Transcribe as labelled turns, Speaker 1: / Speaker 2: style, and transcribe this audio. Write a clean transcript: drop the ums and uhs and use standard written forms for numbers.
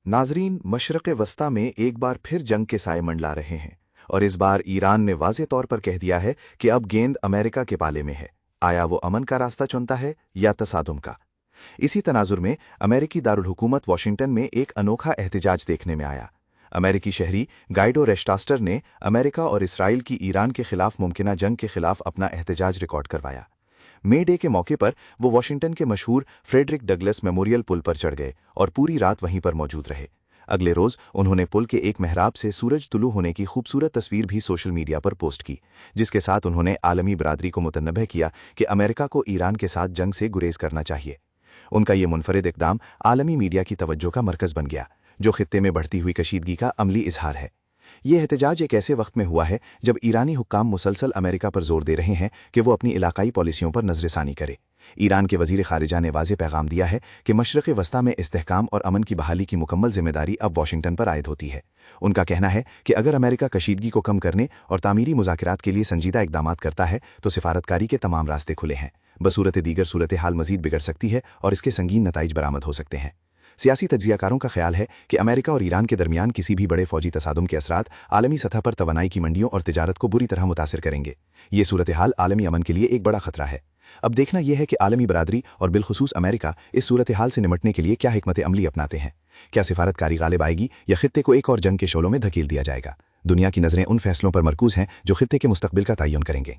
Speaker 1: नाजरीन, मशरक़ वस्ता में एक बार फिर जंग के साए मंडला रहे हैं और इस बार ईरान ने वाज़े तौर पर कह दिया है कि अब गेंद अमेरिका के पाले में है। आया वो अमन का रास्ता चुनता है या तसादुम का? इसी तनाजुर में अमेरिकी दारुल हुकूमत वाशिंगटन में एक अनोखा एहतजाज देखने में आया। अमेरिकी शहरी गाइडो रेस्टास्टर ने अमेरिका और इसराइल की ईरान के खिलाफ मुमकिना जंग के खिलाफ अपना एहतजाज रिकॉर्ड करवाया। मे डे के मौके पर वो वाशिंगटन के मशहूर फ्रेडरिक डगलस मेमोरियल पुल पर चढ़ गए और पूरी रात वहीं पर मौजूद रहे। अगले रोज उन्होंने पुल के एक मेहराब से सूरज तुलू होने की खूबसूरत तस्वीर भी सोशल मीडिया पर पोस्ट की, जिसके साथ उन्होंने आलमी बरादरी को मुतनब्बह किया कि अमेरिका को ईरान के साथ जंग से गुरेज करना चाहिए। उनका ये मुनफरिद इक़दाम आलमी मीडिया की तवज्जो का मरकज़ बन गया, जो खित्ते में बढ़ती हुई कशीदगी का अमली इजहार है। ये एहतजाज एक ऐसे वक्त में हुआ है जब ईरानी हुक्काम मुसलसल अमेरिका पर जोर दे रहे हैं कि वो अपनी इलाकाई पॉलिसियों पर नजरसानी करे। ईरान के वजीर खारिजा ने वाज़े पैगाम दिया है कि मशरक़ वस्ता में इस्तेहकाम और अमन की बहाली की मुकम्मल जिम्मेदारी अब वाशिंगटन पर आयद होती है। उनका कहना है कि अगर अमेरिका कशीदगी को कम करने और तामीरी मुज़ाकरात के लिए संजीदा इक़दामात करता है तो सिफारतकारी के तमाम रास्ते खुले हैं। बसूरत दीगर सूरत हाल मजीद बिगड़ सकती है और इसके संगीन नताइज बरामद हो सकते हैं। सियासी तज्जियाकारों का ख्याल है कि अमेरिका और ईरान के दरमियान किसी भी बड़े फौजी तसादुम के असरात आलमी सतह पर तवानाई की मंडियों और तिजारत को बुरी तरह मुतासिर करेंगे। ये सूरत हाल आलमी अमन के लिए एक बड़ा खतरा है। अब देखना यह है कि आलमी बरादरी और बिलखुसूस अमेरिका इस सूरत हाल से निमटने के लिए क्या हिकमत अमली अपनाते हैं। क्या सिफारतकारी गालिब आएगी या खित्ते को एक और जंग के शोलों में धकेल दिया जाएगा? दुनिया की नज़रें उन फैसलों पर मरकूज हैं जो खित्ते के मुस्तकबिल का तयन करेंगे।